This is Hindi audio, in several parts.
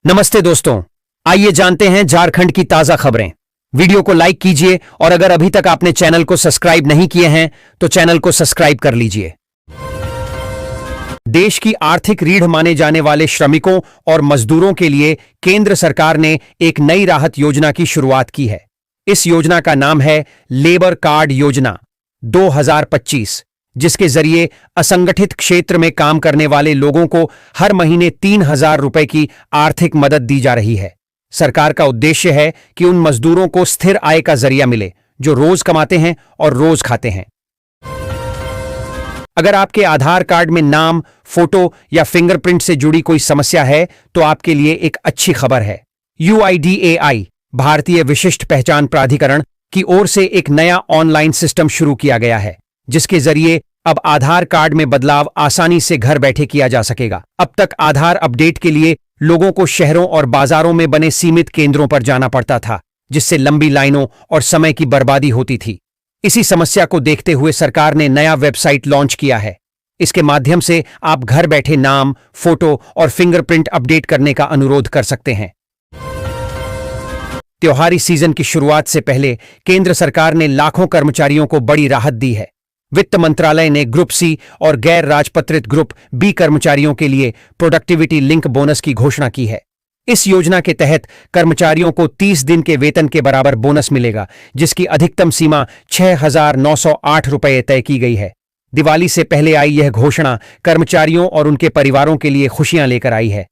नमस्ते दोस्तों, आइए जानते हैं झारखंड की ताजा खबरें। वीडियो को लाइक कीजिए और अगर अभी तक आपने चैनल को सब्सक्राइब नहीं किए हैं तो चैनल को सब्सक्राइब कर लीजिए। देश की आर्थिक रीढ़ माने जाने वाले श्रमिकों और मजदूरों के लिए केंद्र सरकार ने एक नई राहत योजना की शुरुआत की है। इस योजना का नाम है लेबर कार्ड योजना 2025, जिसके जरिए असंगठित क्षेत्र में काम करने वाले लोगों को हर महीने 3,000 रुपए की आर्थिक मदद दी जा रही है। सरकार का उद्देश्य है कि उन मजदूरों को स्थिर आय का जरिया मिले जो रोज कमाते हैं और रोज खाते हैं। अगर आपके आधार कार्ड में नाम, फोटो या फिंगरप्रिंट से जुड़ी कोई समस्या है तो आपके लिए एक अच्छी खबर है। UIDAI भारतीय विशिष्ट पहचान प्राधिकरण की ओर से एक नया ऑनलाइन सिस्टम शुरू किया गया है, जिसके जरिए अब आधार कार्ड में बदलाव आसानी से घर बैठे किया जा सकेगा। अब तक आधार अपडेट के लिए लोगों को शहरों और बाजारों में बने सीमित केंद्रों पर जाना पड़ता था, जिससे लंबी लाइनों और समय की बर्बादी होती थी। इसी समस्या को देखते हुए सरकार ने नया वेबसाइट लॉन्च किया है। इसके माध्यम से आप घर बैठे नाम, फोटो और फिंगरप्रिंट अपडेट करने का अनुरोध कर सकते हैं। त्योहारी सीजन की शुरुआत से पहले केंद्र सरकार ने लाखों कर्मचारियों को बड़ी राहत दी है। वित्त मंत्रालय ने ग्रुप सी और गैर राजपत्रित ग्रुप बी कर्मचारियों के लिए प्रोडक्टिविटी लिंक बोनस की घोषणा की है। इस योजना के तहत कर्मचारियों को 30 दिन के वेतन के बराबर बोनस मिलेगा, जिसकी अधिकतम सीमा 6,908 रुपये तय की गई है। दिवाली से पहले आई यह घोषणा कर्मचारियों और उनके परिवारों के लिए खुशियां लेकर आई है।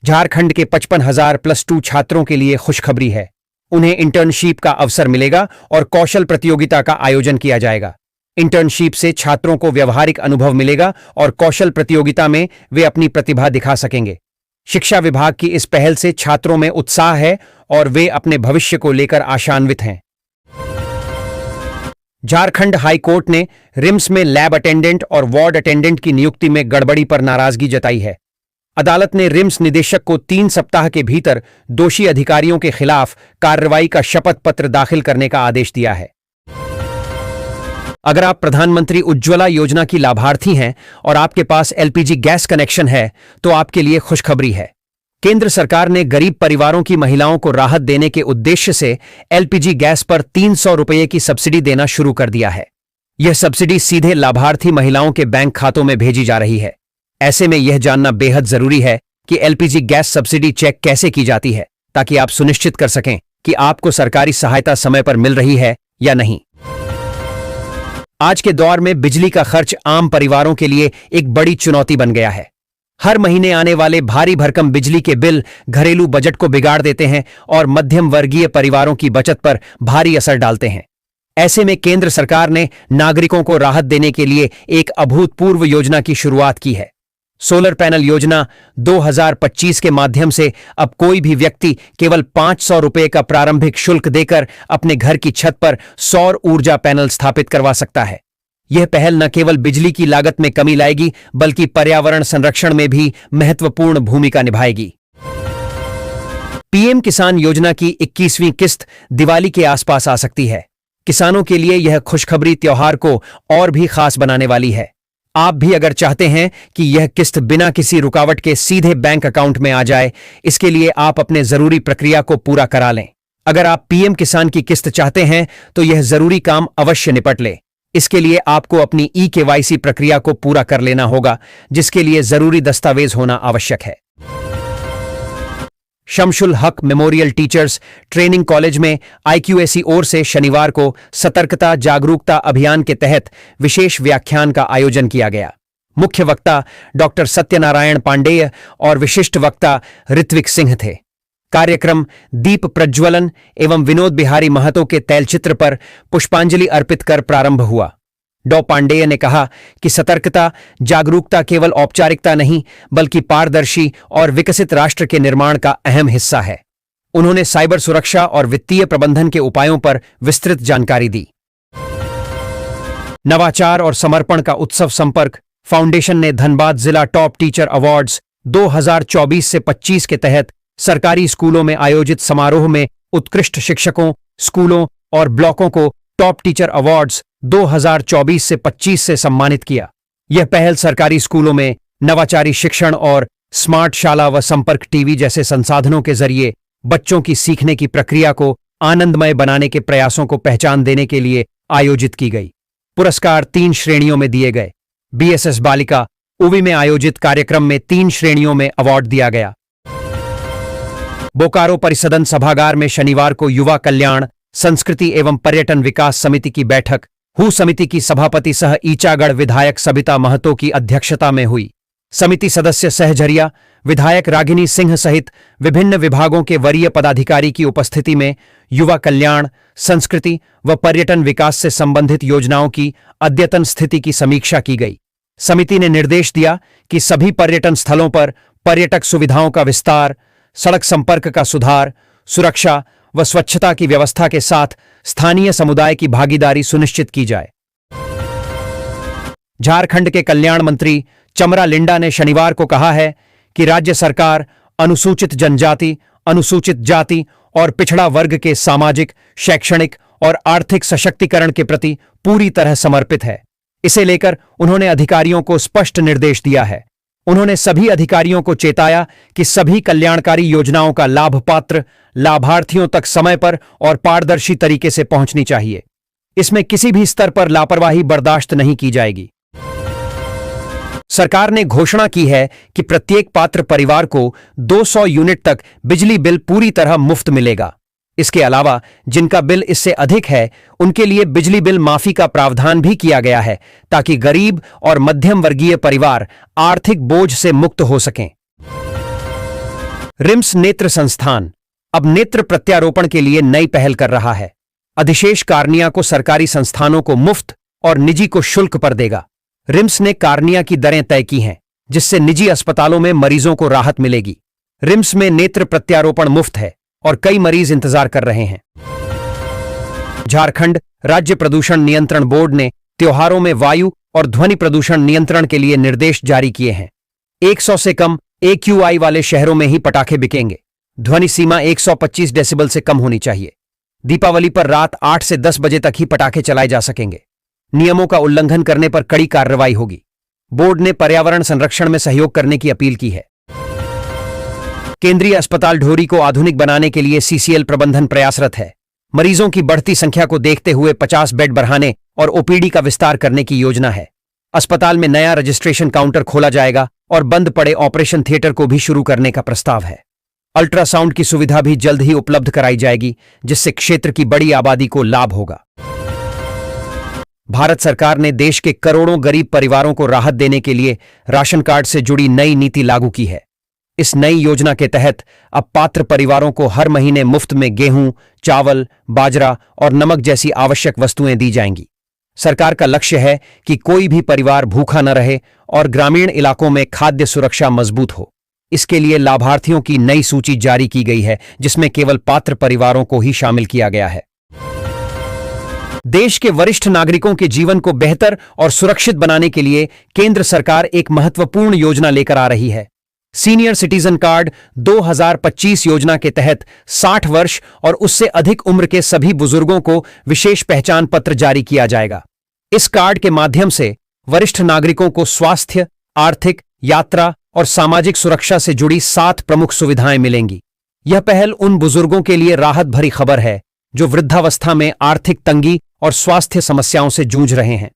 झारखंड के 55,000 +2 छात्रों के लिए खुशखबरी है। उन्हें इंटर्नशिप का अवसर मिलेगा और कौशल प्रतियोगिता का आयोजन किया जाएगा। इंटर्नशिप से छात्रों को व्यावहारिक अनुभव मिलेगा और कौशल प्रतियोगिता में वे अपनी प्रतिभा दिखा सकेंगे। शिक्षा विभाग की इस पहल से छात्रों में उत्साह है और वे अपने भविष्य को लेकर आशान्वित हैं। झारखंड हाई कोर्ट ने रिम्स में लैब अटेंडेंट और वार्ड अटेंडेंट की नियुक्ति में गड़बड़ी पर नाराजगी जताई है। अदालत ने रिम्स निदेशक को 3 सप्ताह के भीतर दोषी अधिकारियों के खिलाफ कार्रवाई का शपथ पत्र दाखिल करने का आदेश दिया है। अगर आप प्रधानमंत्री उज्ज्वला योजना की लाभार्थी हैं और आपके पास LPG गैस कनेक्शन है तो आपके लिए खुशखबरी है। केंद्र सरकार ने गरीब परिवारों की महिलाओं को राहत देने के उद्देश्य से LPG गैस पर 300 रुपये की सब्सिडी देना शुरू कर दिया है। यह सब्सिडी सीधे लाभार्थी महिलाओं के बैंक खातों में भेजी जा रही है। ऐसे में यह जानना बेहद जरूरी है कि LPG गैस सब्सिडी चेक कैसे की जाती है, ताकि आप सुनिश्चित कर सकें कि आपको सरकारी सहायता समय पर मिल रही है या नहीं। आज के दौर में बिजली का खर्च आम परिवारों के लिए एक बड़ी चुनौती बन गया है। हर महीने आने वाले भारी भरकम बिजली के बिल घरेलू बजट को बिगाड़ देते हैं और मध्यम वर्गीय परिवारों की बचत पर भारी असर डालते हैं। ऐसे में केंद्र सरकार ने नागरिकों को राहत देने के लिए एक अभूतपूर्व योजना की शुरुआत की है। सोलर पैनल योजना 2025 के माध्यम से अब कोई भी व्यक्ति केवल 500 रुपये का प्रारंभिक शुल्क देकर अपने घर की छत पर सौर ऊर्जा पैनल स्थापित करवा सकता है। यह पहल न केवल बिजली की लागत में कमी लाएगी बल्कि पर्यावरण संरक्षण में भी महत्वपूर्ण भूमिका निभाएगी। PM किसान योजना की 21वीं किस्त दिवाली के आसपास आ सकती है। किसानों के लिए यह खुशखबरी त्योहार को और भी खास बनाने वाली है। आप भी अगर चाहते हैं कि यह किस्त बिना किसी रुकावट के सीधे बैंक अकाउंट में आ जाए, इसके लिए आप अपने जरूरी प्रक्रिया को पूरा करा लें। अगर आप PM किसान की किस्त चाहते हैं तो यह जरूरी काम अवश्य निपट ले। इसके लिए आपको अपनी eKYC प्रक्रिया को पूरा कर लेना होगा, जिसके लिए जरूरी दस्तावेज होना आवश्यक है। शमशुल हक मेमोरियल टीचर्स ट्रेनिंग कॉलेज में IQAC ओर से शनिवार को सतर्कता जागरूकता अभियान के तहत विशेष व्याख्यान का आयोजन किया गया। मुख्य वक्ता डॉक्टर सत्यनारायण पांडेय और विशिष्ट वक्ता ऋत्विक सिंह थे। कार्यक्रम दीप प्रज्वलन एवं विनोद बिहारी महतो के तैलचित्र पर पुष्पांजलि अर्पित कर प्रारंभ हुआ। डॉ पांडेय ने कहा कि सतर्कता जागरूकता केवल औपचारिकता नहीं बल्कि पारदर्शी और विकसित राष्ट्र के निर्माण का अहम हिस्सा है। उन्होंने साइबर सुरक्षा और वित्तीय प्रबंधन के उपायों पर विस्तृत जानकारी दी। नवाचार और समर्पण का उत्सव संपर्क फाउंडेशन ने धनबाद जिला टॉप टीचर अवार्ड्स 2024 से 25 के तहत सरकारी स्कूलों में आयोजित समारोह में उत्कृष्ट शिक्षकों, स्कूलों और ब्लॉकों को टॉप टीचर अवार्ड्स 2024 से 25 से सम्मानित किया। यह पहल सरकारी स्कूलों में नवाचारी शिक्षण और स्मार्ट शाला व संपर्क टीवी जैसे संसाधनों के जरिए बच्चों की सीखने की प्रक्रिया को आनंदमय बनाने के प्रयासों को पहचान देने के लिए आयोजित की गई। पुरस्कार 3 श्रेणियों में दिए गए। बीएसएस बालिका उवी में आयोजित कार्यक्रम में 3 श्रेणियों में अवार्ड दिया गया। बोकारो परिसदन सभागार में शनिवार को युवा कल्याण, संस्कृति एवं पर्यटन विकास समिति की बैठक हु समिति की सभापति सह ईचागढ़ विधायक सबिता महतो की अध्यक्षता में हुई। समिति सदस्य सहजरिया, विधायक रागिनी सिंह सहित विभिन्न विभागों के वरीय पदाधिकारी की उपस्थिति में युवा कल्याण, संस्कृति व पर्यटन विकास से संबंधित योजनाओं की अद्यतन स्थिति की समीक्षा की गई। समिति ने निर्देश दिया कि सभी पर्यटन स्थलों पर पर्यटक सुविधाओं का विस्तार, सड़क संपर्क का सुधार, सुरक्षा व स्वच्छता की व्यवस्था के साथ स्थानीय समुदाय की भागीदारी सुनिश्चित की जाए। झारखंड के कल्याण मंत्री चमरा लिंडा ने शनिवार को कहा है कि राज्य सरकार अनुसूचित जनजाति, अनुसूचित जाति और पिछड़ा वर्ग के सामाजिक, शैक्षणिक और आर्थिक सशक्तिकरण के प्रति पूरी तरह समर्पित है। इसे लेकर उन्होंने अधिकारियों को स्पष्ट निर्देश दिया है। उन्होंने सभी अधिकारियों को चेताया कि सभी कल्याणकारी योजनाओं का लाभ पात्र लाभार्थियों तक समय पर और पारदर्शी तरीके से पहुंचनी चाहिए। इसमें किसी भी स्तर पर लापरवाही बर्दाश्त नहीं की जाएगी। सरकार ने घोषणा की है कि प्रत्येक पात्र परिवार को 200 यूनिट तक बिजली बिल पूरी तरह मुफ्त मिलेगा। इसके अलावा जिनका बिल इससे अधिक है उनके लिए बिजली बिल माफी का प्रावधान भी किया गया है, ताकि गरीब और मध्यम वर्गीय परिवार आर्थिक बोझ से मुक्त हो सकें। रिम्स नेत्र संस्थान अब नेत्र प्रत्यारोपण के लिए नई पहल कर रहा है। अधिशेष कार्निया को सरकारी संस्थानों को मुफ्त और निजी को शुल्क पर देगा। रिम्स ने कार्निया की दरें तय की हैं, जिससे निजी अस्पतालों में मरीजों को राहत मिलेगी। रिम्स में नेत्र प्रत्यारोपण मुफ्त है और कई मरीज इंतजार कर रहे हैं। झारखंड राज्य प्रदूषण नियंत्रण बोर्ड ने त्योहारों में वायु और ध्वनि प्रदूषण नियंत्रण के लिए निर्देश जारी किए हैं। 100 से कम AQI वाले शहरों में ही पटाखे बिकेंगे। ध्वनि सीमा 125 डेसिबल से कम होनी चाहिए। दीपावली पर रात 8 से 10 बजे तक ही पटाखे चलाए जा सकेंगे। नियमों का उल्लंघन करने पर कड़ी कार्रवाई होगी। बोर्ड ने पर्यावरण संरक्षण में सहयोग करने की अपील की है। केंद्रीय अस्पताल ढोरी को आधुनिक बनाने के लिए CCL प्रबंधन प्रयासरत है। मरीजों की बढ़ती संख्या को देखते हुए 50 बेड बढ़ाने और OPD का विस्तार करने की योजना है। अस्पताल में नया रजिस्ट्रेशन काउंटर खोला जाएगा और बंद पड़े ऑपरेशन थिएटर को भी शुरू करने का प्रस्ताव है। अल्ट्रासाउंड की सुविधा भी जल्द ही उपलब्ध कराई जाएगी, जिससे क्षेत्र की बड़ी आबादी को लाभ होगा। भारत सरकार ने देश के करोड़ों गरीब परिवारों को राहत देने के लिए राशन कार्ड से जुड़ी नई नीति लागू की है। इस नई योजना के तहत अब पात्र परिवारों को हर महीने मुफ्त में गेहूं, चावल, बाजरा और नमक जैसी आवश्यक वस्तुएं दी जाएंगी। सरकार का लक्ष्य है कि कोई भी परिवार भूखा न रहे और ग्रामीण इलाकों में खाद्य सुरक्षा मजबूत हो। इसके लिए लाभार्थियों की नई सूची जारी की गई है, जिसमें केवल पात्र परिवारों को ही शामिल किया गया है। देश के वरिष्ठ नागरिकों के जीवन को बेहतर और सुरक्षित बनाने के लिए केंद्र सरकार एक महत्वपूर्ण योजना लेकर आ रही है। सीनियर सिटीजन कार्ड 2025 योजना के तहत 60 वर्ष और उससे अधिक उम्र के सभी बुजुर्गों को विशेष पहचान पत्र जारी किया जाएगा। इस कार्ड के माध्यम से वरिष्ठ नागरिकों को स्वास्थ्य, आर्थिक, यात्रा और सामाजिक सुरक्षा से जुड़ी 7 प्रमुख सुविधाएं मिलेंगी। यह पहल उन बुजुर्गों के लिए राहत भरी खबर है जो वृद्धावस्था में आर्थिक तंगी और स्वास्थ्य समस्याओं से जूझ रहे हैं।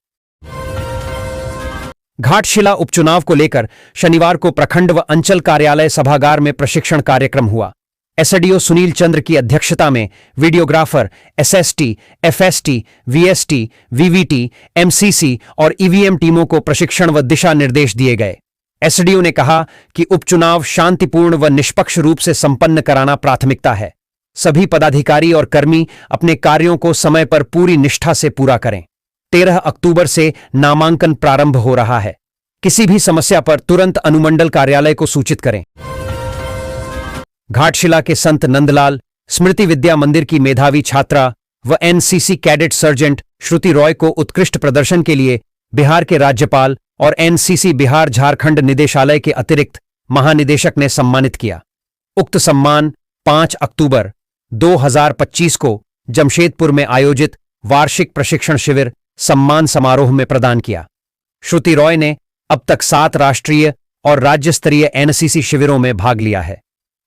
घाटशिला उपचुनाव को लेकर शनिवार को प्रखंड व अंचल कार्यालय सभागार में प्रशिक्षण कार्यक्रम हुआ। एसडीओ सुनील चंद्र की अध्यक्षता में videographer, SST, FST, VST, VVT, MCC और EVM टीमों को प्रशिक्षण व दिशा निर्देश दिए गए। एसडीओ ने कहा कि उपचुनाव शांतिपूर्ण व निष्पक्ष रूप से संपन्न कराना प्राथमिकता है। सभी पदाधिकारी और कर्मी अपने कार्यों को समय पर पूरी निष्ठा से पूरा करें। 13 अक्टूबर से नामांकन प्रारंभ हो रहा है। किसी भी समस्या पर तुरंत अनुमंडल कार्यालय को सूचित करें। घाटशिला के संत नंदलाल स्मृति विद्या मंदिर की मेधावी छात्रा व NCC कैडेट सर्जेंट श्रुति रॉय को उत्कृष्ट प्रदर्शन के लिए बिहार के राज्यपाल और NCC बिहार झारखंड निदेशालय के अतिरिक्त महानिदेशक ने सम्मानित किया। उक्त सम्मान 5 अक्टूबर 2025 को जमशेदपुर में आयोजित वार्षिक प्रशिक्षण शिविर सम्मान समारोह में प्रदान किया। श्रुति रॉय ने अब तक 7 राष्ट्रीय और राज्य स्तरीय एनसीसी शिविरों में भाग लिया है।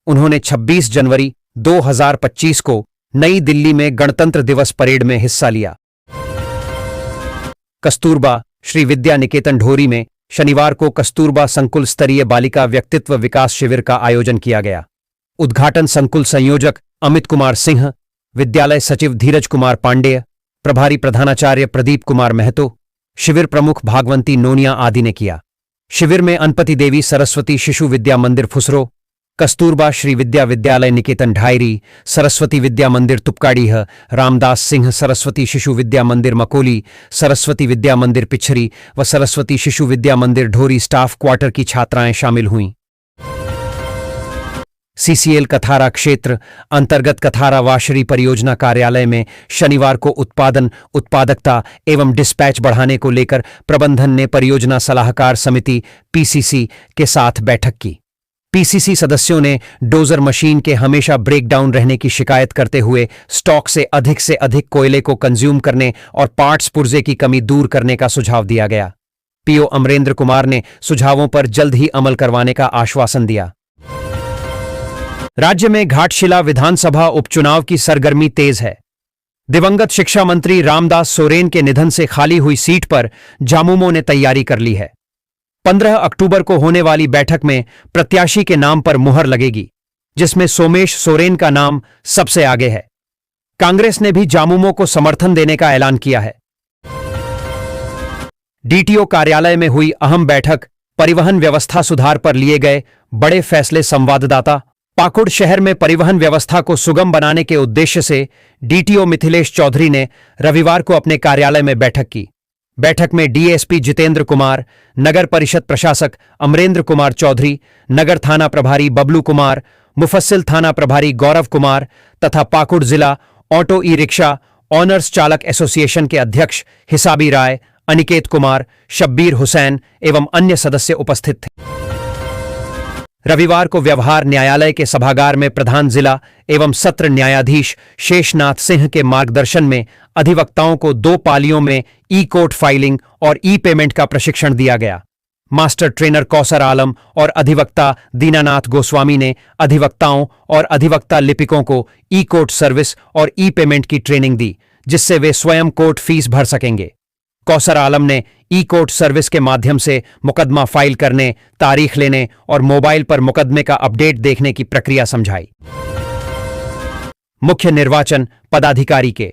उन्होंने 26 जनवरी 2025 को नई दिल्ली में गणतंत्र दिवस परेड में हिस्सा लिया। कस्तूरबा श्री विद्या निकेतन ढोरी में शनिवार को कस्तूरबा संकुल स्तरीय बालिका व्यक्तित्व विकास शिविर का आयोजन किया गया। उद्घाटन संकुल संयोजक अमित कुमार सिंह, विद्यालय सचिव धीरज कुमार पांडेय, प्रभारी प्रधानाचार्य प्रदीप कुमार महतो, शिविर प्रमुख भागवंती नोनिया आदि ने किया। शिविर में अनपति देवी सरस्वती शिशु विद्या मंदिर फुसरो, कस्तूरबा श्री विद्या विद्यालय निकेतन ढायरी, सरस्वती विद्या मंदिर तुपकाडीह, रामदास सिंह सरस्वती शिशु विद्या मंदिर मकोली, सरस्वती विद्या मंदिर पिछरी व सरस्वती शिशु विद्या मंदिर ढोरी स्टाफ क्वार्टर की छात्राएं शामिल हुईं। सीसीएल कथारा क्षेत्र अंतर्गत कथारा वाशरी परियोजना कार्यालय में शनिवार को उत्पादन, उत्पादकता एवं डिस्पैच बढ़ाने को लेकर प्रबंधन ने परियोजना सलाहकार समिति पीसीसी के साथ बैठक की। पीसीसी सदस्यों ने डोजर मशीन के हमेशा ब्रेकडाउन रहने की शिकायत करते हुए स्टॉक से अधिक कोयले को कंज्यूम करने और पार्ट्स पुर्जे की कमी दूर करने का सुझाव दिया गया। पीओ अमरेंद्र कुमार ने सुझावों पर जल्द ही अमल करवाने का आश्वासन दिया। राज्य में घाटशिला विधानसभा उपचुनाव की सरगर्मी तेज है। दिवंगत शिक्षा मंत्री रामदास सोरेन के निधन से खाली हुई सीट पर झामुमो ने तैयारी कर ली है। 15 अक्टूबर को होने वाली बैठक में प्रत्याशी के नाम पर मुहर लगेगी, जिसमें सोमेश सोरेन का नाम सबसे आगे है। कांग्रेस ने भी झामुमो को समर्थन देने का ऐलान किया है। डीटीओ कार्यालय में हुई अहम बैठक, परिवहन व्यवस्था सुधार पर लिए गए बड़े फैसले। संवाददाता, पाकुड़ शहर में परिवहन व्यवस्था को सुगम बनाने के उद्देश्य से डीटीओ मिथिलेश चौधरी ने रविवार को अपने कार्यालय में बैठक की। बैठक में डीएसपी जितेंद्र कुमार, नगर परिषद प्रशासक अमरेंद्र कुमार चौधरी, नगर थाना प्रभारी बबलू कुमार, मुफस्सिल थाना प्रभारी गौरव कुमार तथा पाकुड़ जिला ऑटो ई रिक्शा ऑनर्स चालक एसोसिएशन के अध्यक्ष हिसाबी राय, अनिकेत कुमार, शब्बीर हुसैन एवं अन्य सदस्य उपस्थित थे। रविवार को व्यवहार न्यायालय के सभागार में प्रधान जिला एवं सत्र न्यायाधीश शेषनाथ सिंह के मार्गदर्शन में अधिवक्ताओं को 2 पालियों में ई कोर्ट फाइलिंग और ई पेमेंट का प्रशिक्षण दिया गया। मास्टर ट्रेनर कौसर आलम और अधिवक्ता दीनानाथ गोस्वामी ने अधिवक्ताओं और अधिवक्ता लिपिकों को ई कोर्ट सर्विस और ई पेमेंट की ट्रेनिंग दी, जिससे वे स्वयं कोर्ट फीस भर सकेंगे। कौसर आलम ने ई कोर्ट सर्विस के माध्यम से मुकदमा फाइल करने, तारीख लेने और मोबाइल पर मुकदमे का अपडेट देखने की प्रक्रिया समझाई। मुख्य निर्वाचन पदाधिकारी के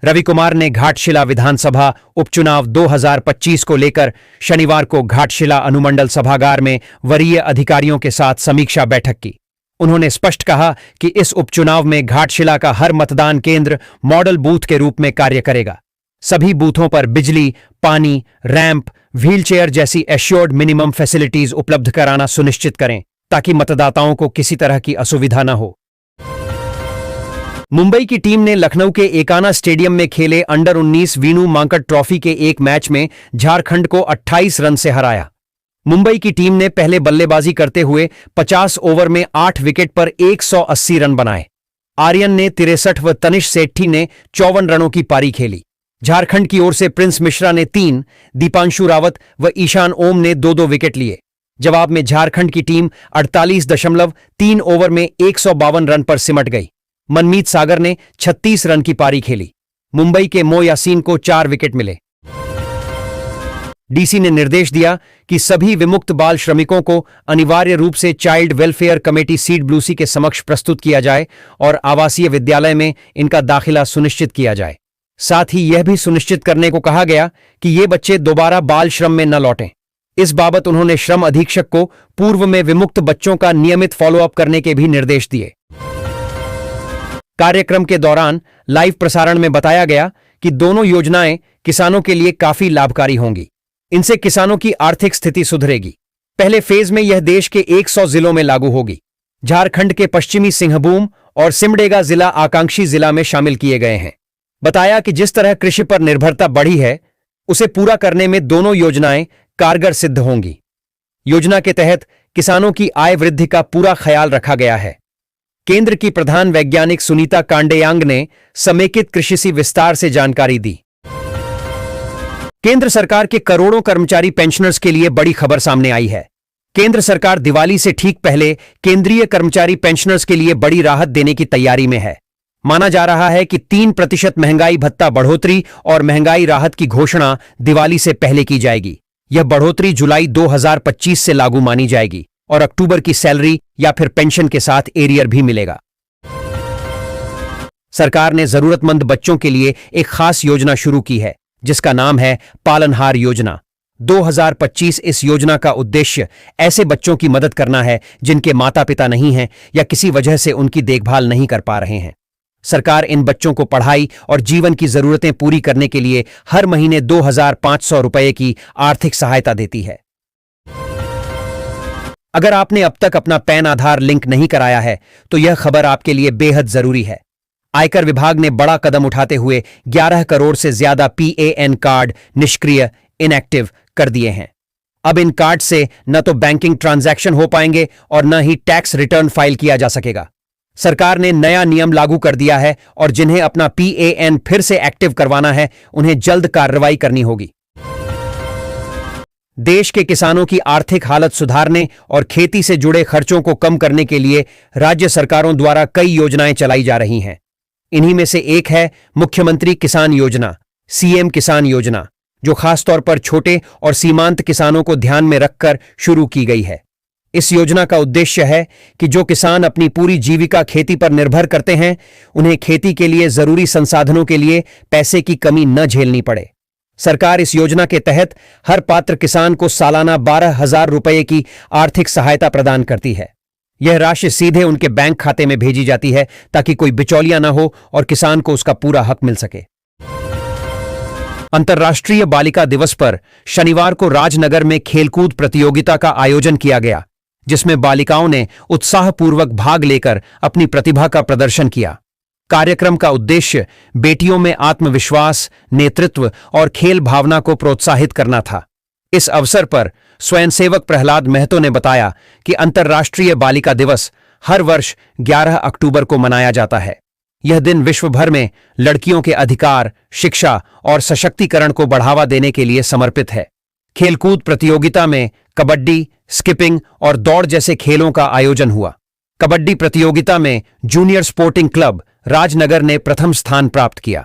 रवि कुमार ने घाटशिला विधानसभा उपचुनाव 2025 को लेकर शनिवार को घाटशिला अनुमंडल सभागार में वरीय अधिकारियों के साथ समीक्षा बैठक की। उन्होंने स्पष्ट कहा कि इस उपचुनाव में घाटशिला का हर मतदान केंद्र मॉडल बूथ के रूप में कार्य करेगा। सभी बूथों पर बिजली, पानी, रैंप, व्हीलचेयर जैसी एश्योर्ड मिनिमम फैसिलिटीज उपलब्ध कराना सुनिश्चित करें, ताकि मतदाताओं को किसी तरह की असुविधा न हो। मुंबई की टीम ने लखनऊ के एकाना स्टेडियम में खेले अंडर 19 वीनू मांकड़ ट्रॉफी के एक मैच में झारखंड को 28 रन से हराया। मुंबई की टीम ने पहले बल्लेबाजी करते हुए 50 ओवर में 8 विकेट पर 180 रन बनाए। आर्यन ने 63 व तनिष सेठी ने 54 रनों की पारी खेली। झारखंड की ओर से प्रिंस मिश्रा ने 3, दीपांशु रावत व ईशान ओम ने 2-2 विकेट लिए। जवाब में झारखंड की टीम 48.3 ओवर में 152 रन पर सिमट गई। मनमीत सागर ने 36 रन की पारी खेली। मुंबई के मो यासीन को 4 विकेट मिले। डीसी ने निर्देश दिया कि सभी विमुक्त बाल श्रमिकों को अनिवार्य रूप से चाइल्ड वेलफेयर कमेटी सीड ब्लूसी के समक्ष प्रस्तुत किया जाए और आवासीय विद्यालय में इनका दाखिला सुनिश्चित किया जाए। साथ ही यह भी सुनिश्चित करने को कहा गया कि ये बच्चे दोबारा बाल श्रम में न लौटें। इस बाबत उन्होंने श्रम अधीक्षक को पूर्व में विमुक्त बच्चों का नियमित फॉलोअप करने के भी निर्देश दिए। कार्यक्रम के दौरान लाइव प्रसारण में बताया गया कि दोनों योजनाएं किसानों के लिए काफी लाभकारी होंगी। इनसे किसानों की आर्थिक स्थिति सुधरेगी। पहले फेज में यह देश के 100 जिलों में लागू होगी। झारखंड के पश्चिमी सिंहभूम और सिमडेगा जिला आकांक्षी जिला में शामिल किए गए हैं। बताया कि जिस तरह कृषि पर निर्भरता बढ़ी है, उसे पूरा करने में दोनों योजनाएं कारगर सिद्ध होंगी। योजना के तहत किसानों की आय वृद्धि का पूरा ख्याल रखा गया है। केंद्र की प्रधान वैज्ञानिक सुनीता कांडेयांग ने समेकित कृषि से विस्तार से जानकारी दी। केंद्र सरकार के करोड़ों कर्मचारी पेंशनर्स के लिए बड़ी खबर सामने आई है। केंद्र सरकार दिवाली से ठीक पहले केंद्रीय कर्मचारी पेंशनर्स के लिए बड़ी राहत देने की तैयारी में है। माना जा रहा है कि 3% महंगाई भत्ता बढ़ोतरी और महंगाई राहत की घोषणा दिवाली से पहले की जाएगी। यह बढ़ोतरी जुलाई 2025 से लागू मानी जाएगी और अक्टूबर की सैलरी या फिर पेंशन के साथ एरियर भी मिलेगा। सरकार ने जरूरतमंद बच्चों के लिए एक खास योजना शुरू की है जिसका नाम है पालनहार योजना 2025। इस योजना का उद्देश्य ऐसे बच्चों की मदद करना है जिनके माता पिता नहीं हैं या किसी वजह से उनकी देखभाल नहीं कर पा रहे हैं। सरकार इन बच्चों को पढ़ाई और जीवन की जरूरतें पूरी करने के लिए हर महीने 2,500 रुपए की आर्थिक सहायता देती है। अगर आपने अब तक अपना पैन आधार लिंक नहीं कराया है तो यह खबर आपके लिए बेहद जरूरी है। आयकर विभाग ने बड़ा कदम उठाते हुए 11 करोड़ से ज्यादा PAN कार्ड निष्क्रिय इनएक्टिव कर दिए हैं। अब इन कार्ड से न तो बैंकिंग ट्रांजैक्शन हो पाएंगे और न ही टैक्स रिटर्न फाइल किया जा सकेगा। सरकार ने नया नियम लागू कर दिया है और जिन्हें अपना PAN फिर से एक्टिव करवाना है उन्हें जल्द कार्रवाई करनी होगी। देश के किसानों की आर्थिक हालत सुधारने और खेती से जुड़े खर्चों को कम करने के लिए राज्य सरकारों द्वारा कई योजनाएं चलाई जा रही हैं। इन्हीं में से एक है मुख्यमंत्री किसान योजना CM किसान योजना, जो खासतौर पर छोटे और सीमांत किसानों को ध्यान में रखकर शुरू की गई है। इस योजना का उद्देश्य है कि जो किसान अपनी पूरी जीविका खेती पर निर्भर करते हैं उन्हें खेती के लिए जरूरी संसाधनों के लिए पैसे की कमी न झेलनी पड़े। सरकार इस योजना के तहत हर पात्र किसान को सालाना 12,000 रुपए की आर्थिक सहायता प्रदान करती है। यह राशि सीधे उनके बैंक खाते में भेजी जाती है ताकि कोई बिचौलिया न हो और किसान को उसका पूरा हक मिल सके। अंतर्राष्ट्रीय बालिका दिवस पर शनिवार को राजनगर में खेलकूद प्रतियोगिता का आयोजन किया गया जिसमें बालिकाओं ने उत्साहपूर्वक भाग लेकर अपनी प्रतिभा का प्रदर्शन किया। कार्यक्रम का उद्देश्य बेटियों में आत्मविश्वास, नेतृत्व और खेल भावना को प्रोत्साहित करना था। इस अवसर पर स्वयंसेवक प्रहलाद महतो ने बताया कि अंतर्राष्ट्रीय बालिका दिवस हर वर्ष 11 अक्टूबर को मनाया जाता है। यह दिन विश्व भर में लड़कियों के अधिकार, शिक्षा और सशक्तिकरण को बढ़ावा देने के लिए समर्पित है। खेलकूद प्रतियोगिता में कबड्डी, स्किपिंग और दौड़ जैसे खेलों का आयोजन हुआ। कबड्डी प्रतियोगिता में जूनियर स्पोर्टिंग क्लब राजनगर ने प्रथम स्थान प्राप्त किया।